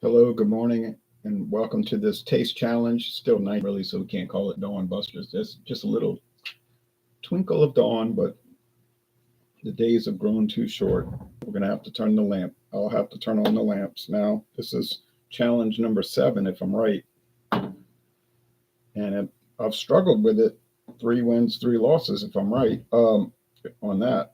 Hello, good morning, and welcome to this taste challenge. Still night, really, so we can't call it Dawn Busters. There's just a little twinkle of dawn, but the days have grown too short. We're gonna have to turn the lamp. I'll have to turn on the lamps now. This is challenge number 7, if I'm right, and I've struggled with it. 3 wins, 3 losses, if I'm right, on that.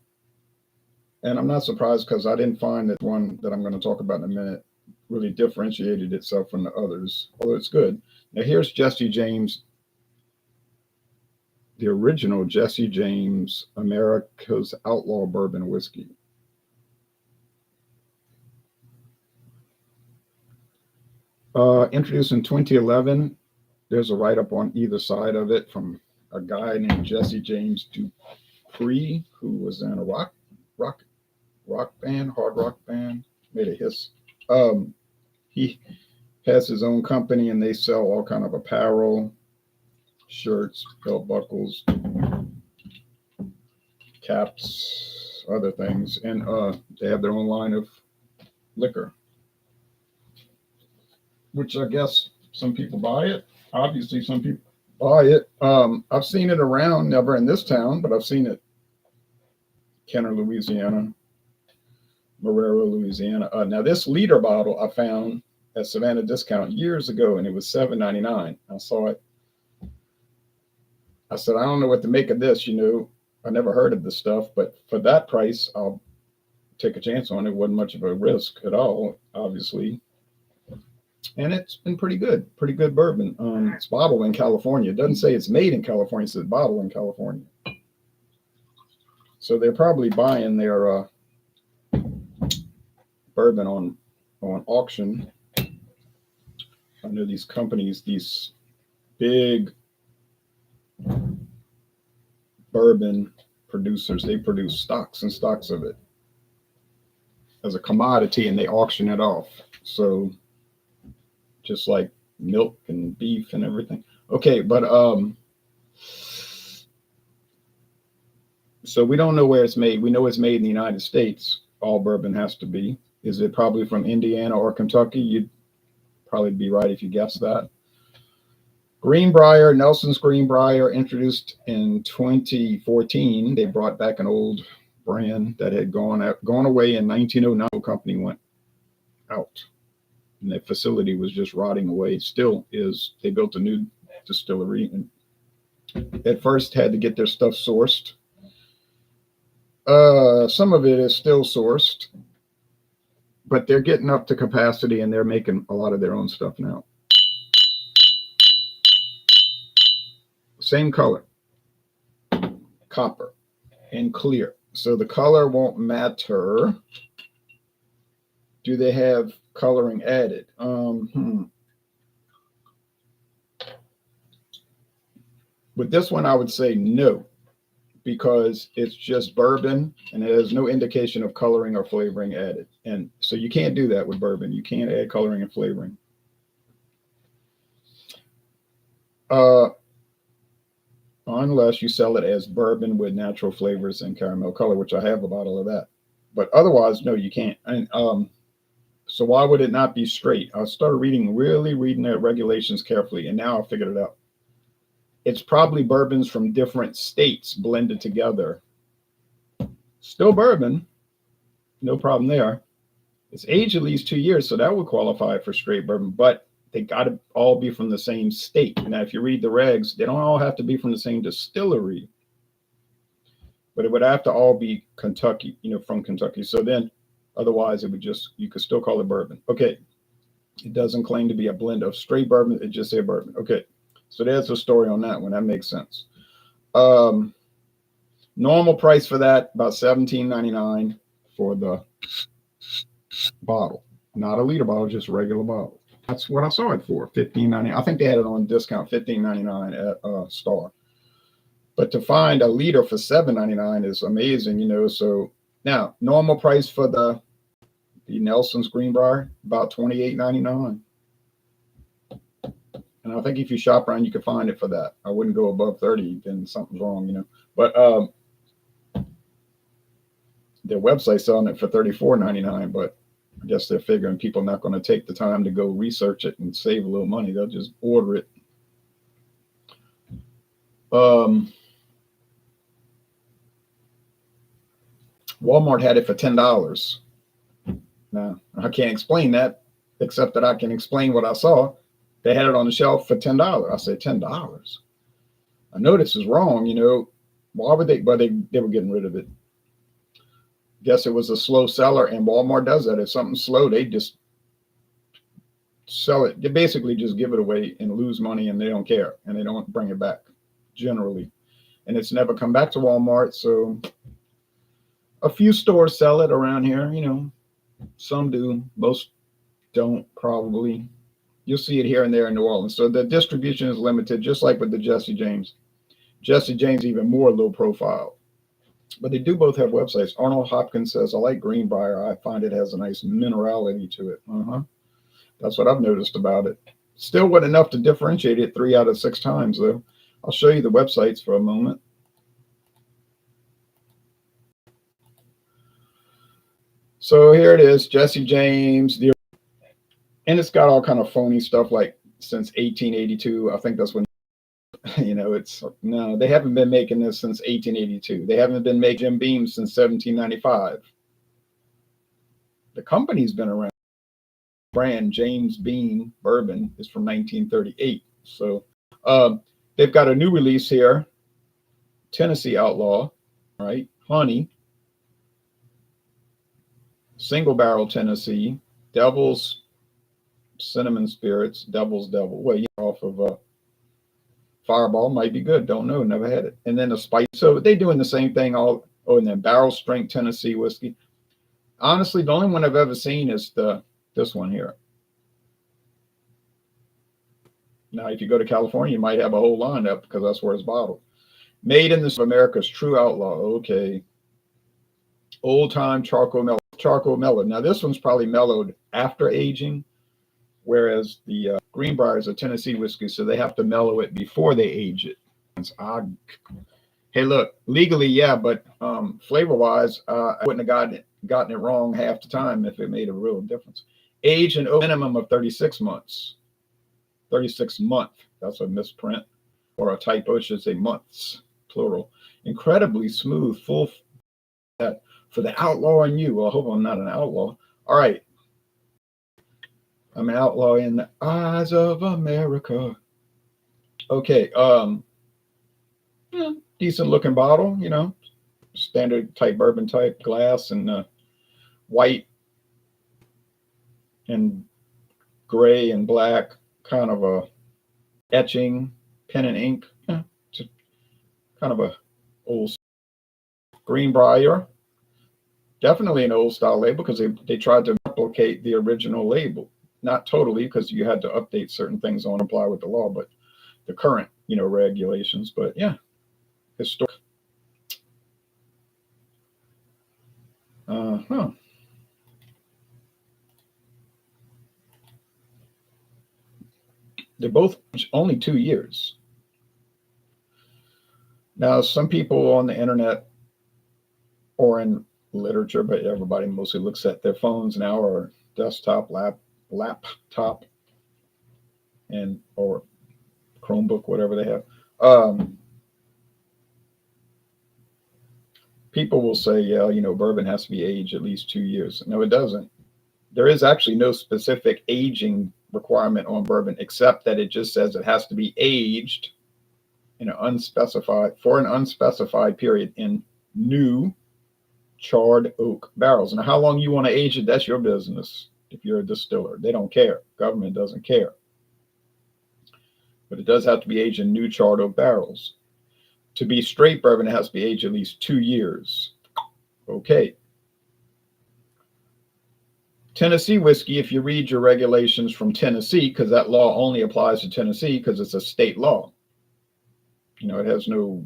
And I'm not surprised because I didn't find that one that I'm going to talk about in a minute really differentiated itself from the others, although it's good. Now, here's Jesse James, the original Jesse James, America's Outlaw Bourbon Whiskey. Introduced in 2011. There's a write-up on either side of it from a guy named Jesse James Dupree, who was in a rock band, hard rock band, made a hiss. He has his own company, and they sell all kind of apparel, shirts, belt buckles, caps, other things, and they have their own line of liquor, which I guess some people buy it. Obviously, some people buy it. I've seen it around, never in this town, but I've seen it Kenner, Louisiana, Marrero, Louisiana. Now, this liter bottle I found at Savannah Discount years ago, and it was $7.99. I saw it. I said, I don't know what to make of this. I never heard of this stuff, but for that price, I'll take a chance on it. It wasn't much of a risk at all, obviously. And it's been pretty good bourbon. It's bottled in California. It doesn't say it's made in California. It says bottled in California. So they're probably buying their bourbon on auction. I know these companies, these big bourbon producers, they produce stocks and stocks of it as a commodity, and they auction it off. So just like milk and beef and everything. Okay, but so we don't know where it's made. We know it's made in the United States. All bourbon has to be. Is it probably from Indiana or Kentucky? You'd probably be right if you guessed that. Green Brier, Nelson's Green Brier, introduced in 2014. They brought back an old brand that had gone away in 1909. The company went out, and the facility was just rotting away. It still is. They built a new distillery, and at first had to get their stuff sourced. Some of it is still sourced, but they're getting up to capacity, and they're making a lot of their own stuff now. Same color, copper and clear. So the color won't matter. Do they have coloring added? With this one, I would say no, because it's just bourbon and it has no indication of coloring or flavoring added. And so you can't do that with bourbon. You can't add coloring and flavoring. Unless you sell it as bourbon with natural flavors and caramel color, which I have a bottle of that. But otherwise, no, you can't. And so why would it not be straight? I started reading the regulations carefully, and now I figured it out. It's probably bourbons from different states blended together. Still bourbon, no problem there. It's aged at least 2 years, so that would qualify for straight bourbon, but they got to all be from the same state. Now, if you read the regs, they don't all have to be from the same distillery, but it would have to all be Kentucky, from Kentucky. So then, otherwise, you could still call it bourbon. Okay. It doesn't claim to be a blend of straight bourbon. It just say bourbon. Okay. So there's a story on that one. That makes sense. Normal price for that, about $17.99 for the bottle. Not a liter bottle, just a regular bottle. That's what I saw it for, $15.99. I think they had it on discount, $15.99 at Star. But to find a liter for $7.99 is amazing, So now, normal price for the Nelson's Green Brier, about $28.99. And I think if you shop around, you can find it for that. I wouldn't go above 30, then something's wrong, But their website's selling it for $34.99, but I guess they're figuring people are not going to take the time to go research it and save a little money. They'll just order it. Walmart had it for $10. Now, I can't explain that, except that I can explain what I saw. They had it on the shelf for $10. I said, $10? I know this is wrong, you know. Why would they? But they were getting rid of it. Guess it was a slow seller, and Walmart does that. If something's slow, they just sell it. They basically just give it away and lose money, and they don't care, and they don't bring it back generally. And it's never come back to Walmart. So a few stores sell it around here, you know. Some do, most don't probably. You'll see it here and there in New Orleans. So the distribution is limited, just like with the Jesse James. Jesse James even more low profile. But they do both have websites. Arnold Hopkins says, I like Green Brier. I find it has a nice minerality to it. That's what I've noticed about it. Still wasn't enough to differentiate it 3 out of 6 times, though. I'll show you the websites for a moment. So here it is, Jesse James. And it's got all kind of phony stuff like since 1882. I think that's when, you know, it's, no, they haven't been making this since 1882. They haven't been making Jim Beam since 1795. The company's been around. Brand James Beam Bourbon is from 1938. So they've got a new release here, Tennessee Outlaw, right? Honey, single barrel Tennessee, Devil's Cinnamon Spirits, Devil's Devil. Well, you know, off of Fireball might be good. Don't know. Never had it. And then the spice. So they're doing the same thing. And then barrel strength Tennessee whiskey. Honestly, the only one I've ever seen is this one here. Now, if you go to California, you might have a whole lineup because that's where it's bottled. Made in this America's True Outlaw. Okay. Old time charcoal-mellowed. Now, this one's probably mellowed after aging, whereas the Green Brier is a Tennessee whiskey, so they have to mellow it before they age it. It's odd. Hey, look, legally, yeah, but flavor-wise, I wouldn't have gotten it wrong half the time if it made a real difference. Age and minimum of 36 months. 36 month. That's a misprint or a typo. It should say months, plural. Incredibly smooth, full for the outlaw in you. Well, I hope I'm not an outlaw. All right. I'm an outlaw in the eyes of America. Okay. Decent looking bottle, you know, standard type bourbon type glass and white and gray and black, kind of a etching, pen and ink. Yeah, it's kind of a old Green Brier. Definitely an old style label because they tried to replicate the original label. Not totally, because you had to update certain things on apply with the law, but the current, you know, regulations. But yeah, historic. They're both only 2 years. Now, some people on the internet or in literature, but everybody mostly looks at their phones now or desktop, laptop, and or Chromebook, whatever they have. People will say, yeah, you know, bourbon has to be aged at least 2 years. No, it doesn't. There is actually no specific aging requirement on bourbon, except that it just says it has to be aged in an unspecified period in new charred oak barrels. Now, how long you want to age it, that's your business. If you're a distiller, they don't care. Government doesn't care. But it does have to be aged in new charred oak barrels. To be straight bourbon, it has to be aged at least 2 years. Okay. Tennessee whiskey, if you read your regulations from Tennessee, because that law only applies to Tennessee because it's a state law. You know, it has no,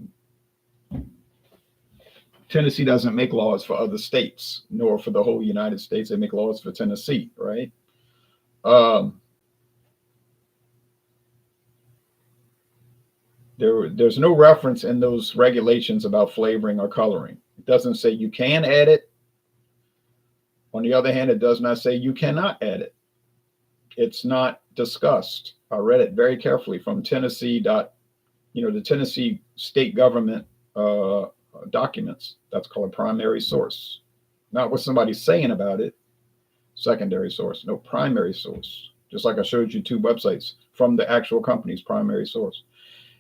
Tennessee doesn't make laws for other states, nor for the whole United States. They make laws for Tennessee, right? There's no reference in those regulations about flavoring or coloring. It doesn't say you can add it. On the other hand, it does not say you cannot add it. It's not discussed. I read it very carefully from Tennessee the Tennessee state government uh, documents. That's called a primary source. Not what somebody's saying about it, secondary source. No, primary source. Just like I showed you two websites from the actual company's primary source.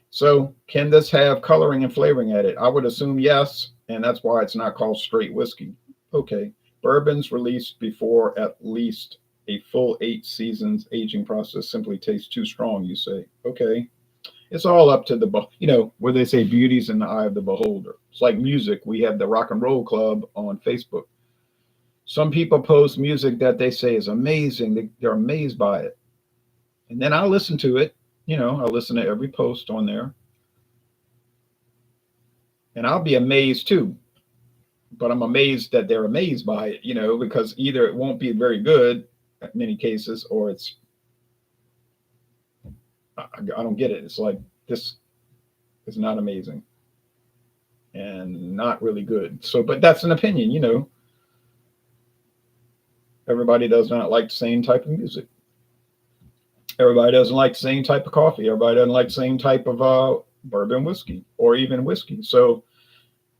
So, can this have coloring and flavoring added? I would assume yes, and that's why it's not called straight whiskey. Okay. Bourbons released before at least a full 8 seasons aging process simply tastes too strong, you say. Okay. It's all up to where they say beauty's in the eye of the beholder. It's like music. We have the Rock and Roll Club on Facebook. Some people post music that they say is amazing. They're amazed by it. And then I listen to it. I listen to every post on there. And I'll be amazed too. But I'm amazed that they're amazed by it, because either it won't be very good in many cases, or I don't get it. It's like, this is not amazing and not really good. So, but that's an opinion. Everybody does not like the same type of music. Everybody doesn't like the same type of coffee. Everybody doesn't like the same type of bourbon whiskey or even whiskey. So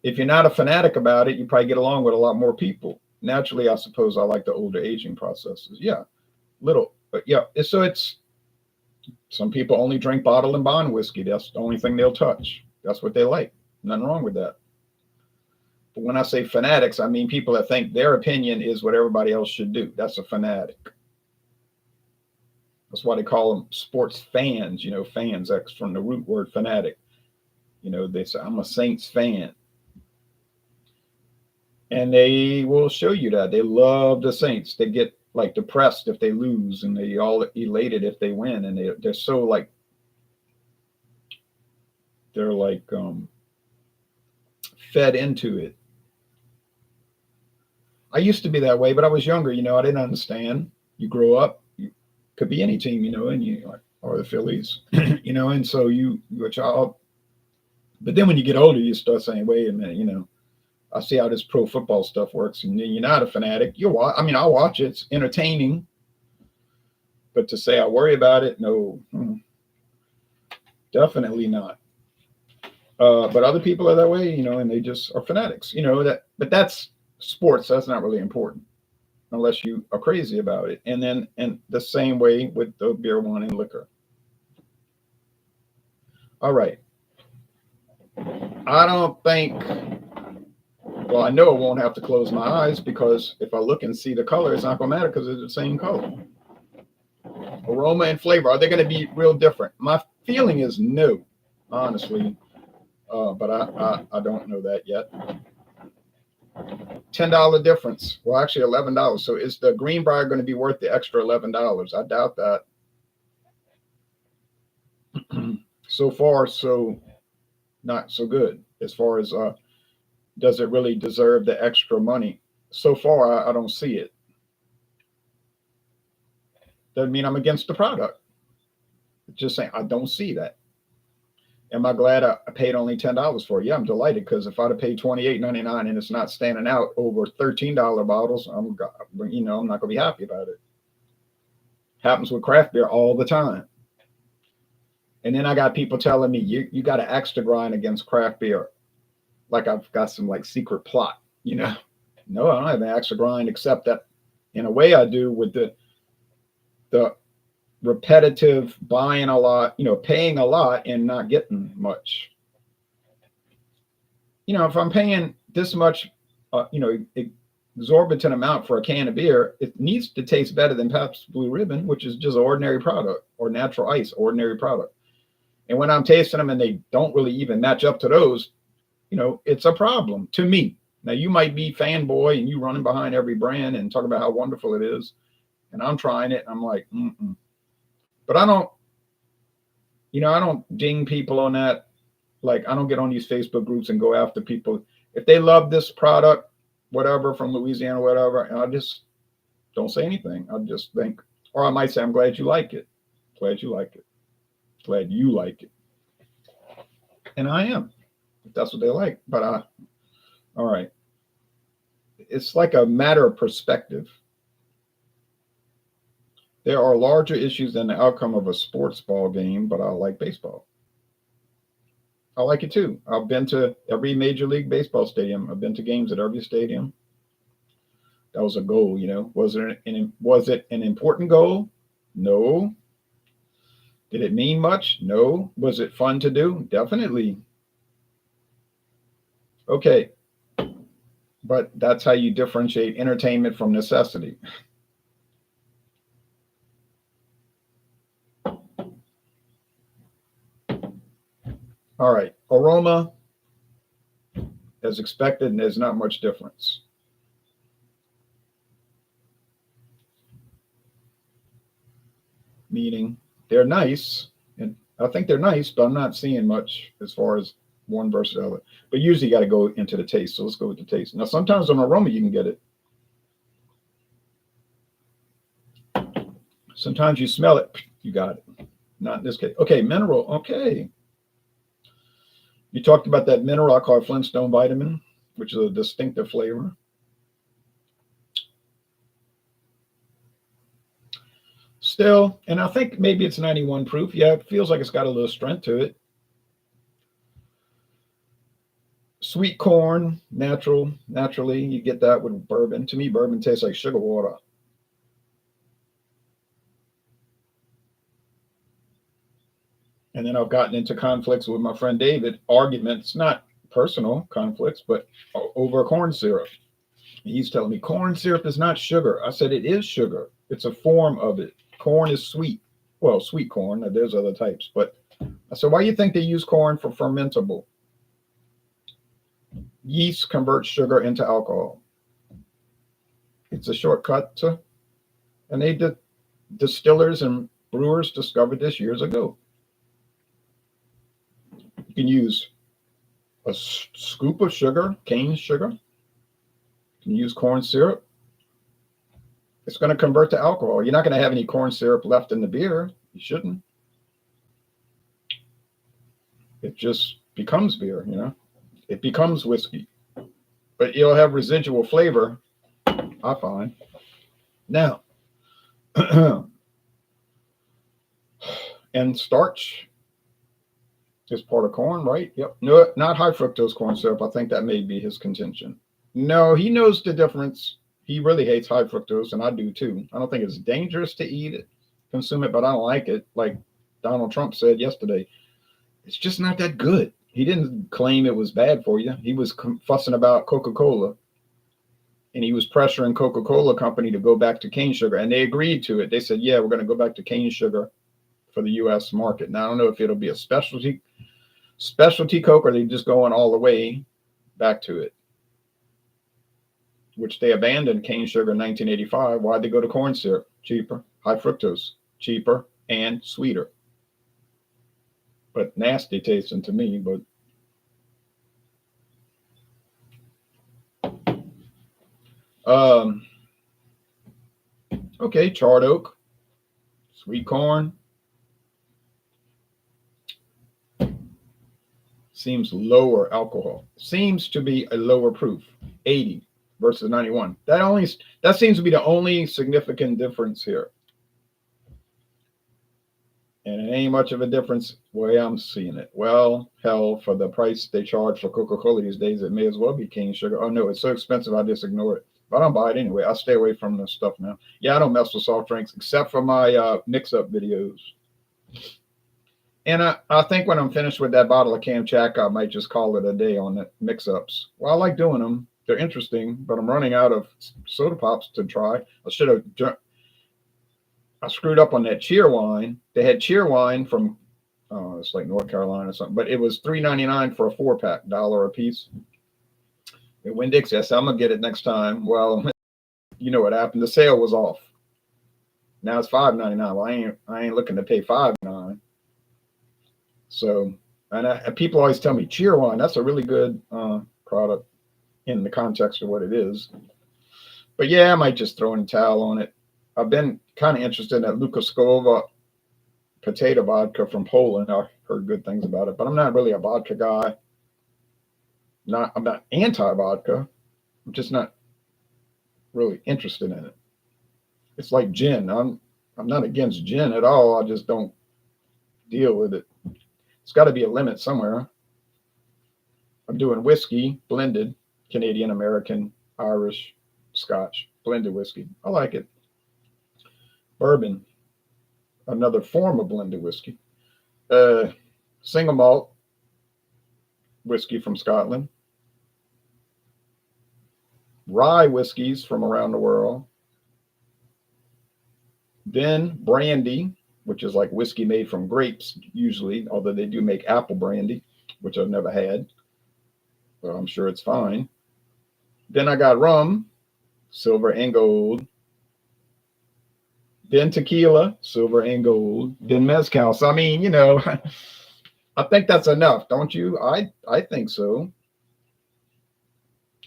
if you're not a fanatic about it, you probably get along with a lot more people. Naturally, I suppose I like the older aging processes. Yeah, little, but yeah. It's some people only drink bottled and bond whiskey. That's the only thing they'll touch. That's what they like. Nothing wrong with that. But when I say fanatics, I mean people that think their opinion is what everybody else should do. That's a fanatic. That's why they call them sports fans. Fans. That's from the root word fanatic. They say, I'm a Saints fan. And they will show you that. They love the Saints. They get like depressed if they lose, and they all elated if they win. And they're so like, they're like fed into it. I used to be that way, but I was younger. I didn't understand. You grow up, you could be any team, and you like, or the Phillies, and so you're a child. But then when you get older, you start saying, wait a minute, I see how this pro football stuff works, and you're not a fanatic. I'll watch it. It's entertaining. But to say I worry about it, no, definitely not. But other people are that way, and they just are fanatics, but that's sports. That's not really important unless you are crazy about it. And then, and the same way with the beer, wine, and liquor. All right. I don't think, well, I know I won't have to close my eyes, because if I look and see the color, it's not going to matter because it's the same color. Aroma and flavor, are they going to be real different? My feeling is no, honestly, but I don't know that yet. $10 difference. Well, actually $11. So is the Green Brier going to be worth the extra $11? I doubt that. So far, so not so good as far as does it really deserve the extra money? So far, I don't see it. Doesn't mean I'm against the product. Just saying, I don't see that. Am I glad I paid only $10 for it? Yeah, I'm delighted, because if I'd have paid $28.99 and it's not standing out over $13 bottles, I'm not going to be happy about it. Happens with craft beer all the time. And then I got people telling me, you got to axe to grind against craft beer. Like I've got some like secret plot, No, I don't have an axe to grind, except that in a way I do with the repetitive buying a lot, paying a lot and not getting much. If I'm paying this much, exorbitant amount for a can of beer, it needs to taste better than Pabst Blue Ribbon, which is just ordinary product, or natural ice, ordinary product. And when I'm tasting them and they don't really even match up to those, it's a problem to me. Now, you might be fanboy and you running behind every brand and talking about how wonderful it is. And I'm trying it and I'm like, mm-mm. But I don't ding people on that. Like, I don't get on these Facebook groups and go after people. If they love this product, whatever, from Louisiana, whatever, and I just don't say anything. I just think, or I might say, I'm glad you like it. Glad you like it. Glad you like it. And I am, if that's what they like. But all right. it's like a matter of perspective. There are larger issues than the outcome of a sports ball game, but I like baseball. I like it too. I've been to every Major League Baseball stadium. I've been to games at every stadium. That was a goal, you know. Was it an important goal? No. Did it mean much? No. Was it fun to do? Definitely. Okay. But that's how you differentiate entertainment from necessity. All right. Aroma, as expected, and there's not much difference. Meaning they're nice, and I think they're nice, but I'm not seeing much as far as one versus the other. But usually you got to go into the taste. So let's go with the taste. Now, sometimes on aroma, you can get it. Sometimes you smell it, you got it. Not in this case. Okay, mineral. Okay. You talked about that mineral I call Flintstone vitamin, which is a distinctive flavor. Still, and I think maybe it's 91 proof. Yeah, it feels like it's got a little strength to it. Sweet corn, naturally, you get that with bourbon. To me, bourbon tastes like sugar water. And then I've gotten into conflicts with my friend David, arguments, not personal conflicts, but over corn syrup. He's telling me corn syrup is not sugar. I said it is sugar. It's a form of it. Corn is sweet. Well, sweet corn. There's other types, but I said, why do you think they use corn for fermentable? Yeast converts sugar into alcohol. It's a shortcut to, and distillers and brewers discovered this years ago. You can use a scoop of sugar, cane sugar. You can use corn syrup. It's going to convert to alcohol. You're not going to have any corn syrup left in the beer. You shouldn't. It just becomes beer, you know. It becomes whiskey. But you'll have residual flavor, I find. Now, and starch is part of corn, right? Yep. No, not high fructose corn syrup. I think that may be his contention. No, he knows the difference. He really hates high fructose, and I do too. I don't think it's dangerous to eat it, consume it, but I don't like it. Like Donald Trump said yesterday, it's just not that good. He didn't claim it was bad for you. He was fussing about Coca-Cola, and he was pressuring Coca-Cola company to go back to cane sugar, and they agreed to it. They said, yeah, we're going to go back to cane sugar for the U.S. market. Now, I don't know if it'll be a specialty Coke, or they just going all the way back to it, which they abandoned cane sugar in 1985. Why'd they go to corn syrup? Cheaper, high fructose, cheaper, and sweeter. But nasty tasting to me, but okay, charred oak, sweet corn. Seems lower alcohol. Seems to be a lower proof, 80 versus 91. That seems to be the only significant difference here. And it ain't much of a difference the way I'm seeing it. Well, hell, for the price they charge for Coca-Cola these days, it may as well be cane sugar. Oh no, it's so expensive, I just ignore it. But I don't buy it anyway. I stay away from the stuff now. Yeah, I don't mess with soft drinks except for my mix-up videos. And I think when I'm finished with that bottle of Kamchatka, I might just call it a day on the mix-ups. Well, I like doing them. They're interesting, but I'm running out of soda pops to try. I screwed up on that cheer wine. They had cheer wine from, it's like North Carolina or something, but it was $3.99 for a 4-pack, $1 a piece. And Winn-Dixie, I said, I'm going to get it next time. Well, you know what happened. The sale was off. Now it's $5.99. Well, I ain't looking to pay $5.99. So, and people always tell me, cheer wine, that's a really good product in the context of what it is. But yeah, I might just throw in a towel on it. I've been kind of interested in that Lukaskova potato vodka from Poland. I heard good things about it, but I'm not really a vodka guy. I'm not anti-vodka. I'm just not really interested in it. It's like gin. I'm not against gin at all. I just don't deal with it. It's got to be a limit somewhere. I'm doing whiskey, blended, Canadian, American, Irish, Scotch, blended whiskey. I like it. Bourbon, another form of blended whiskey. Single malt whiskey from Scotland. Rye whiskeys from around the world. Then brandy, which is like whiskey made from grapes usually, although they do make apple brandy, which I've never had. But I'm sure it's fine. Then I got rum, silver and gold. Then tequila, silver and gold. Then mezcal. So I mean, I think that's enough, don't you? I think so.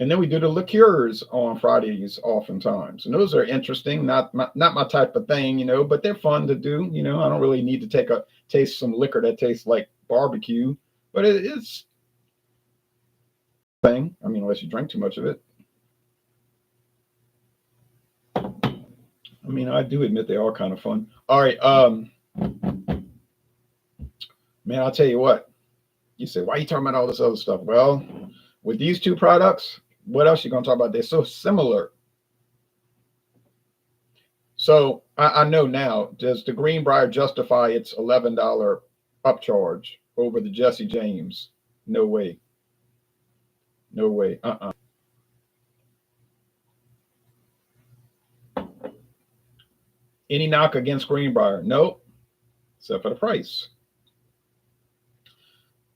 And then we do the liqueurs on Fridays oftentimes. And those are interesting, not my type of thing, but they're fun to do. I don't really need to taste some liquor that tastes like barbecue, but it is thing. I mean, unless you drink too much of it. I mean, I do admit they are kind of fun. All right. Man, I'll tell you what. You say, why are you talking about all this other stuff? Well, with these two products, what else are you going to talk about? They're so similar. So I know now, does the Green Brier justify its $11 upcharge over the Jesse James? No way. No way. Any knock against Green Brier? Nope. Except for the price.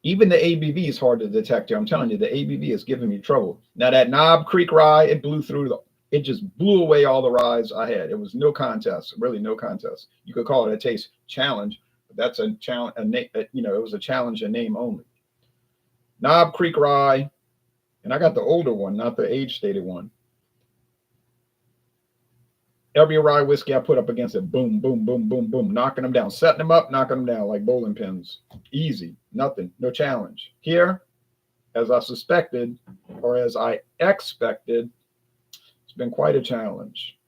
Even the ABV is hard to detect here. I'm telling you, the ABV is giving me trouble. Now that Knob Creek rye, it just blew away all the ryes I had. It was no contest, really no contest. You could call it a taste challenge, but that's a challenge. It was a challenge in name only. Knob Creek rye, and I got the older one, not the age stated one. Every rye whiskey I put up against it, boom, boom, boom, boom, boom, knocking them down, setting them up, knocking them down like bowling pins. Easy, nothing, no challenge. Here, as I suspected, or as I expected, it's been quite a challenge.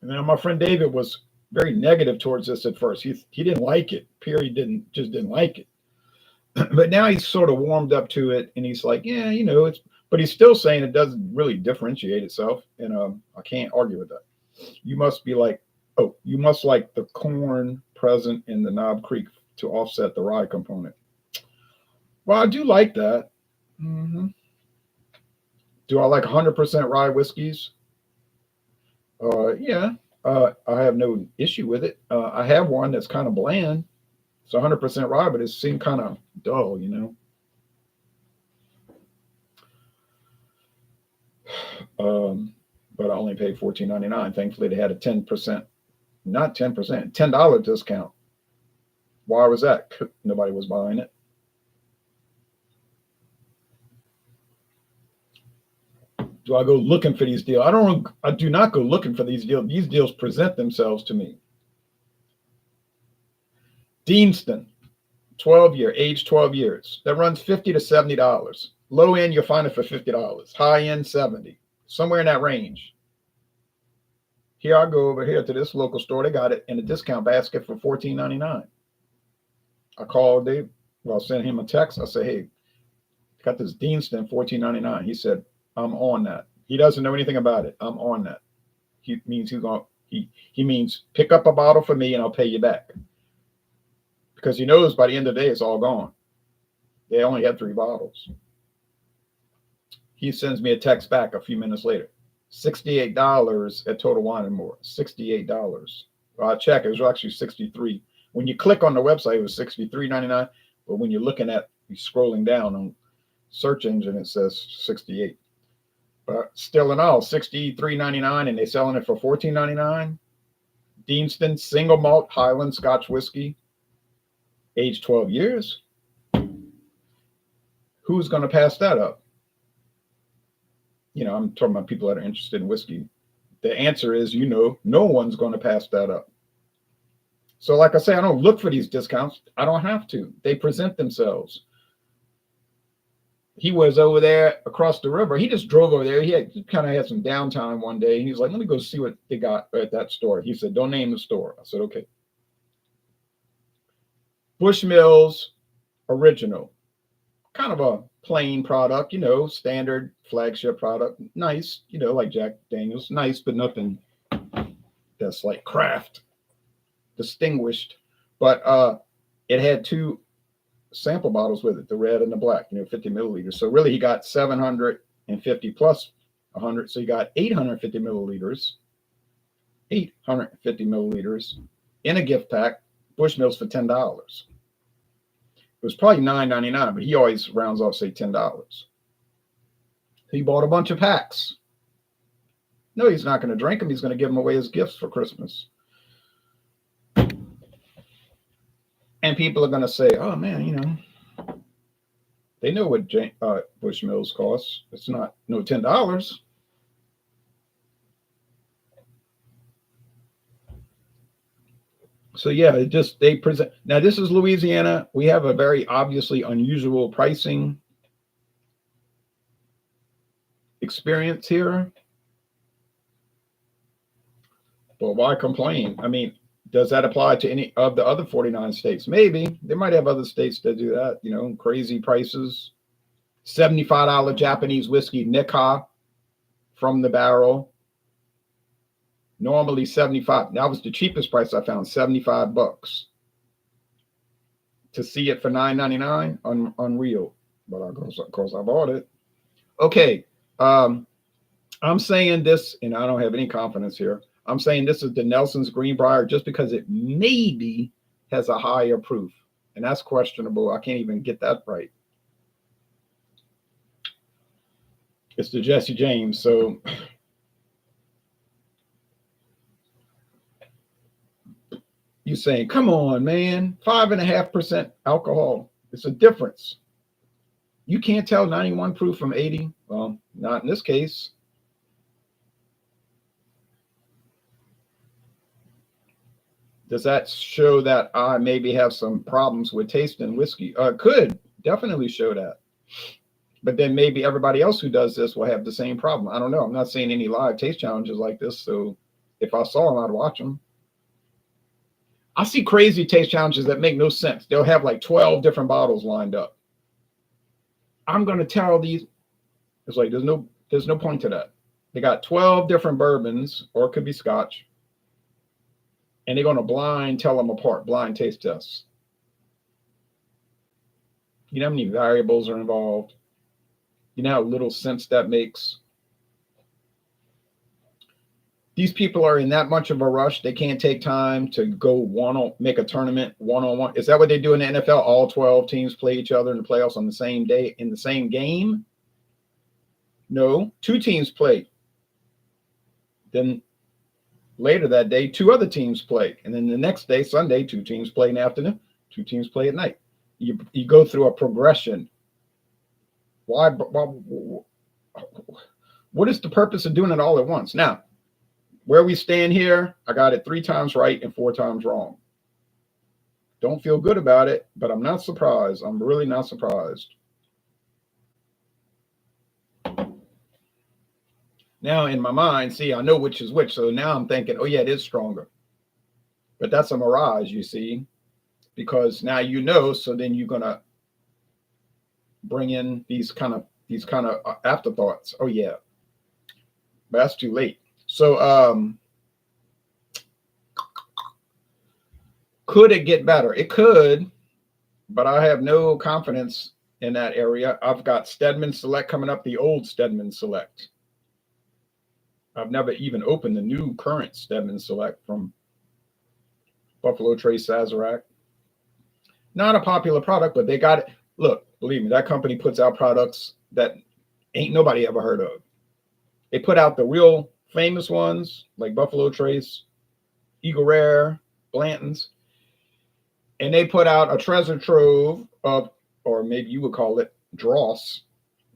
And then my friend David was very negative towards this at first. He didn't like it. Period. Didn't like it. But now he's sort of warmed up to it, and he's like, yeah, it's. But he's still saying it doesn't really differentiate itself, and I can't argue with that. You must like the corn present in the Knob Creek to offset the rye component. Well, I do like that. Mm-hmm. Do I like 100% rye whiskeys? Yeah. I have no issue with it. I have one that's kind of bland. It's 100% rye, but it seemed kind of dull, But I only paid $14.99. Thankfully, they had a 10%, not 10%, $10 discount. Why was that? Nobody was buying it. Do I go looking for these deals? I do not go looking for these deals. These deals present themselves to me. Deanston, 12-year, age 12 years. That runs $50 to $70. Low end, you'll find it for $50. High end, $70. Somewhere in that range. Here I go over here to this local store. They got it in a discount basket for $14.99. I called Dave. Well, I sent him a text. I said, hey, got this Deanston, $14.99. He said, I'm on that. He doesn't know anything about it. I'm on that. He means he means pick up a bottle for me and I'll pay you back. Because he knows by the end of the day it's all gone. They only had 3 bottles. He sends me a text back a few minutes later. $68 at Total Wine and More. $68. Well, I checked. It was actually $63. When you click on the website, it was $63.99. But when you're scrolling down on search engine, it says $68. But still in all, $63.99, and they're selling it for $14.99. Deanston single malt Highland Scotch whiskey, age 12 years. Who's going to pass that up? I'm talking about people that are interested in whiskey. The answer is, no one's going to pass that up. So like I say, I don't look for these discounts. I don't have to. They present themselves. he was over there across the river. He just drove over there. He kind of had some downtime one day. And he was like, let me go see what they got at that store. He said, don't name the store. I said, okay. Bushmills Original. Kind of a plain product, standard flagship product. Nice, like Jack Daniels. Nice, but nothing that's like craft distinguished. But it had two sample bottles with it, the red and the black, 50 milliliters. So really he got 750 plus 100. So you got 850 milliliters, 850 milliliters in a gift pack, Bushmills for $10. It was probably $9.99, but he always rounds off, say $10. He bought a bunch of packs. No, he's not going to drink them. He's going to give them away as gifts for Christmas. And people are going to say, oh, man, they know what Bushmills costs. It's not $10. So yeah, they present. Now this is Louisiana. We have a very obviously unusual pricing experience here. But why complain? I mean, does that apply to any of the other 49 states? Maybe. They might have other states that do that, crazy prices. $75 Japanese whiskey, Nikka from the barrel. Normally 75. That was the cheapest price I found, $75. To see it for $9.99, unreal. But of course I bought it. Okay. I'm saying this, and I don't have any confidence here. I'm saying this is the Nelson's Green Brier just because it maybe has a higher proof. And that's questionable. I can't even get that right. It's the Jesse James. So you're saying, come on, man, 5.5% alcohol. It's a difference. You can't tell 91 proof from 80. Well, not in this case. Does that show that I maybe have some problems with tasting whiskey? Could definitely show that. But then maybe everybody else who does this will have the same problem. I don't know. I'm not seeing any live taste challenges like this. So if I saw them, I'd watch them. I see crazy taste challenges that make no sense. They'll have like 12 different bottles lined up. I'm going to tell these. It's like, there's no point to that. They got 12 different bourbons, or it could be scotch. And they're going to tell them apart, blind taste tests. You know how many variables are involved? You know how little sense that makes? These people are in that much of a rush. They can't take time to go make a tournament one-on-one. Is that what they do in the NFL? All 12 teams play each other in the playoffs on the same day in the same game? No, 2 teams play. Then later that day, 2 other teams play. And then the next day, Sunday, 2 teams play in the afternoon, 2 teams play at night. You go through a progression. Why? What is the purpose of doing it all at once? Now, where we stand here, I got it 3 times right and 4 times wrong. Don't feel good about it, but I'm not surprised. I'm really not surprised. Now in my mind, see, I know which is which. So now I'm thinking, oh yeah, it is stronger. But that's a mirage, you see, because now so then you're gonna bring in these kind of afterthoughts. Oh yeah. But that's too late. So could it get better? It could, but I have no confidence in that area. I've got Stedman Select coming up, the old Stedman Select. I've never even opened the new current Stedman Select from Buffalo Trace Sazerac. Not a popular product, but they got it. Look, believe me, that company puts out products that ain't nobody ever heard of. They put out the real famous ones like Buffalo Trace, Eagle Rare, Blanton's, and they put out a treasure trove of, or maybe you would call it dross,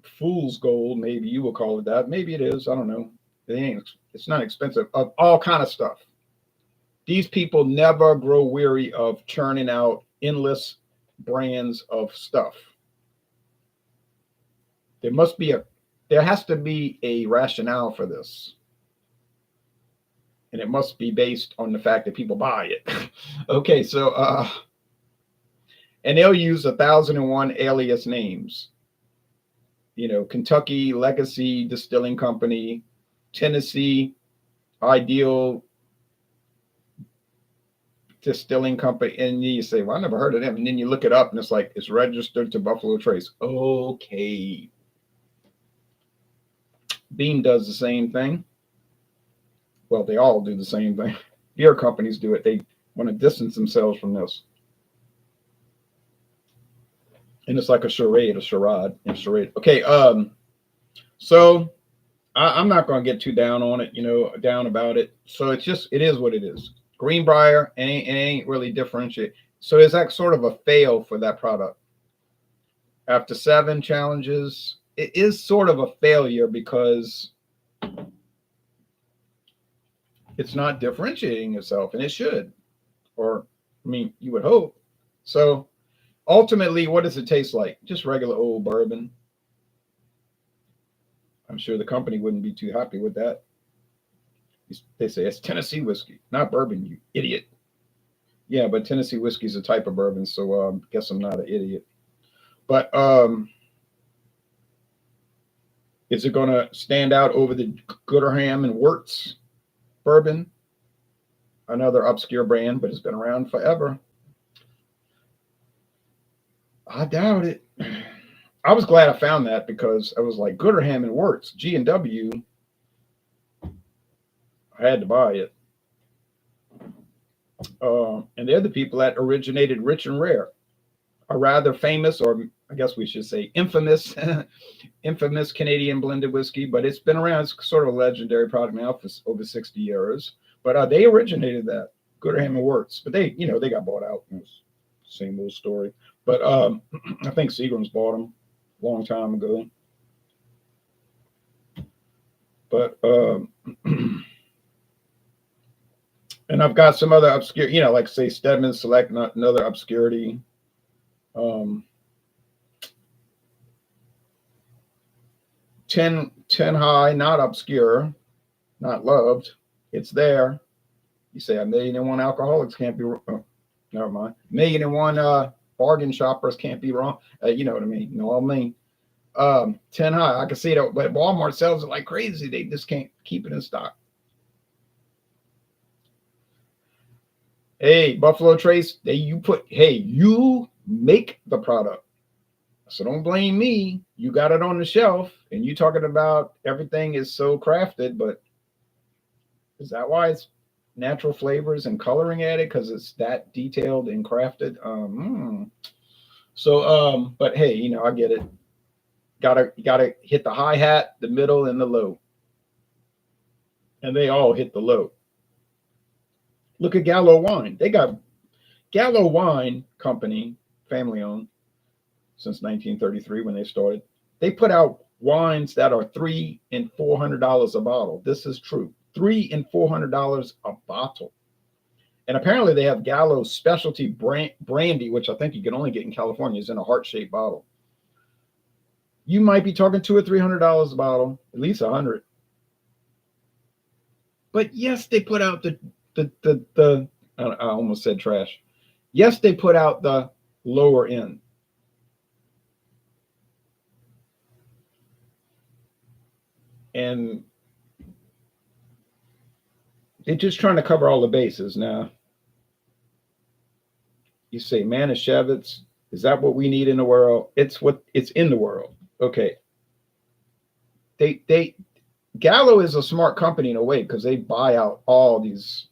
fool's gold, maybe you would call it that. Maybe it is, I don't know. It's not expensive, of all kind of stuff. These people never grow weary of churning out endless brands of stuff. There has to be a rationale for this. And it must be based on the fact that people buy it. Okay, so and they'll use 1,001 alias names. Kentucky Legacy Distilling Company, Tennessee Ideal Distilling Company, and you say, "Well, I never heard of them." And then you look it up, and it's like it's registered to Buffalo Trace. Okay, Beam does the same thing. Well, they all do the same thing. Beer companies do it. They want to distance themselves from this. And it's like a charade. Okay, so I'm not going to get too down on it, down about it. So it is what it is. Green Brier ain't really differentiate. So is that sort of a fail for that product? After 7 challenges, it is sort of a failure because it's not differentiating itself, and it should. Or, I mean, you would hope. So ultimately, what does it taste like? Just regular old bourbon. I'm sure the company wouldn't be too happy with that. They say it's Tennessee whiskey, not bourbon, you idiot. Yeah, but Tennessee whiskey is a type of bourbon, so I guess I'm not an idiot. But is it going to stand out over the Gooderham and Wirtz bourbon? Another obscure brand, but it's been around forever. I doubt it. I was glad I found that because I was like, Gooderham and Wirtz, G&W. I had to buy it. And they're the people that originated Rich and Rare, a rather famous, or I guess we should say infamous, infamous Canadian blended whiskey, but it's been around. It's sort of a legendary product now for over 60 years. But they originated that, Gooderham and Wirtz. But they got bought out. Same old story. But I think Seagram's bought them a long time ago. But and I've got some other obscure, like say Stedman Select, not another obscurity. 10 high, not obscure, not loved. It's there. You say 1,000,001 alcoholics can't be wrong. Never mind. 1,000,001 bargain shoppers can't be wrong. You know what I mean? You know what I mean? 10 high. I can see that, but Walmart sells it like crazy. They just can't keep it in stock. Hey, Buffalo Trace, you make the product. So don't blame me. You got it on the shelf and you talking about everything is so crafted, but is that why it's natural flavors and coloring added? Because it's that detailed and crafted. So, but hey, I get it. Gotta hit the hi-hat, the middle, and the low. And they all hit the low. Look at Gallo Wine. They got Gallo Wine Company, family owned since 1933 when they started. They put out wines that are $300 and $400 a bottle. This is true. $300 and $400 a bottle. And apparently they have Gallo specialty brandy, which I think you can only get in California, is in a heart-shaped bottle. You might be talking $200 or $300 a bottle, at least $100. But yes, they put out the I almost said trash. Yes, they put out the lower end. And they're just trying to cover all the bases. Now, you say, Manischewitz, is that what we need in the world? It's in the world. Okay. Gallo is a smart company in a way because they buy out all these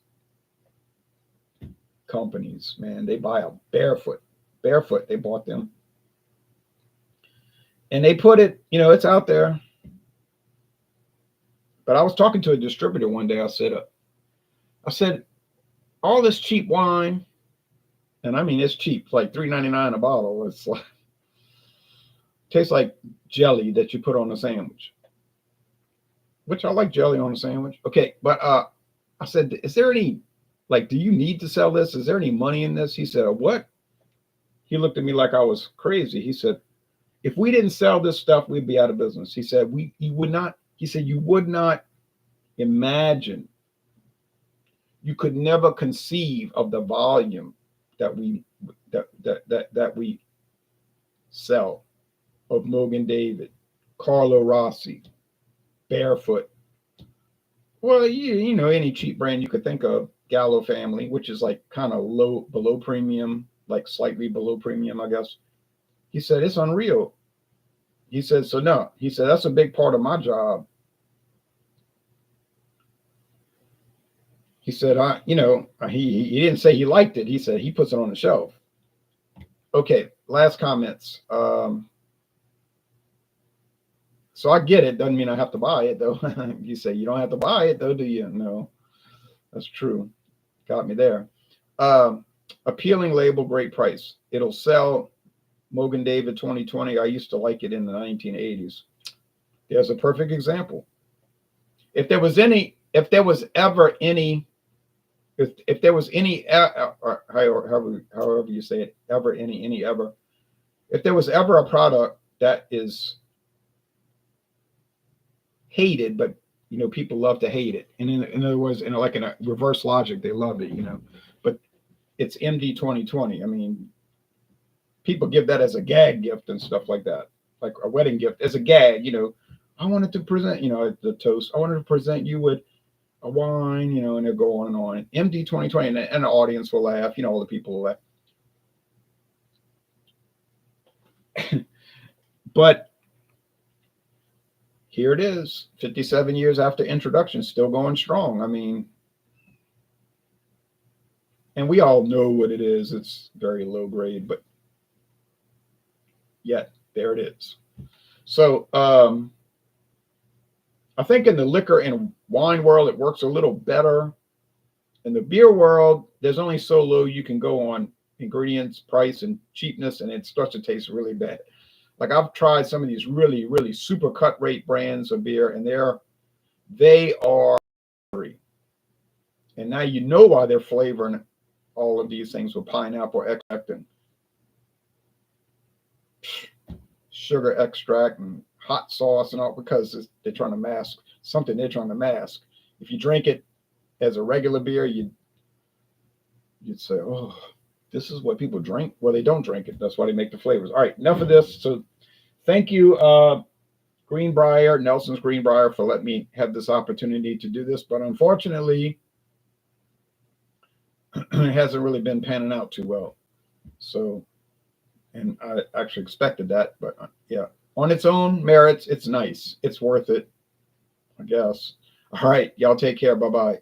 companies, man. They buy out Barefoot, they bought them. And they put it, it's out there. But I was talking to a distributor one day. I said, all this cheap wine, and I mean it's cheap, like $3.99 a bottle. It's like tastes like jelly that you put on a sandwich. Which I like jelly on a sandwich. Okay, but I said, is there any, do you need to sell this? Is there any money in this? He said, what? He looked at me like I was crazy. He said, If we didn't sell this stuff, we'd be out of business. He said, you would not, he said, you would not imagine, you could never conceive of the volume that we sell of Mogan David, Carlo Rossi, Barefoot. Well, you know, any cheap brand you could think of, Gallo family, which is like kind of low, below premium, like slightly below premium, I guess. He said, it's unreal. He said, so no, he said, that's a big part of my job. He said, he didn't say he liked it. He said he puts it on the shelf. Okay, last comments. So I get it. Doesn't mean I have to buy it, though. You say you don't have to buy it, though, do you? No, that's true. Got me there. Appealing label, great price. It'll sell. Mogan David 2020. I used to like it in the 1980s. There's a perfect example. If there was ever any, or however you say it, ever, any, ever, if there was ever a product that is hated, but you know, people love to hate it. And in other words, like in a reverse logic, they love it, you know, but it's MD 2020. I mean, people give that as a gag gift and stuff like that, like a wedding gift as a gag, you know. I wanted to present, you know, the toast. I wanted to present you with a wine, you know, and they'll go on and on. MD 2020, and the audience will laugh, you know, all the people will laugh. But here it is, 57 years after introduction, still going strong. I mean, and we all know what it is. It's very low grade, but yet there it is. So I think in the liquor and wine world, it works a little better. In the beer world, there's only so low you can go on ingredients, price, and cheapness, and it starts to taste really bad. Like I've tried some of these really, really super cut rate brands of beer, and they are free. And now you know why they're flavoring all of these things with pineapple extract and sugar extract and hot sauce and all, because they're trying to mask something they're trying to mask. If you drink it as a regular beer, you'd say, oh, this is what people drink. Well, they don't drink it. That's why they make the flavors. All right, enough of this. So thank you, Green Brier, Nelson's Green Brier, for letting me have this opportunity to do this. But unfortunately, it hasn't really been panning out too well. So, and I actually expected that, but yeah, on its own merits, it's nice. It's worth it, I guess. All right, y'all take care. Bye-bye.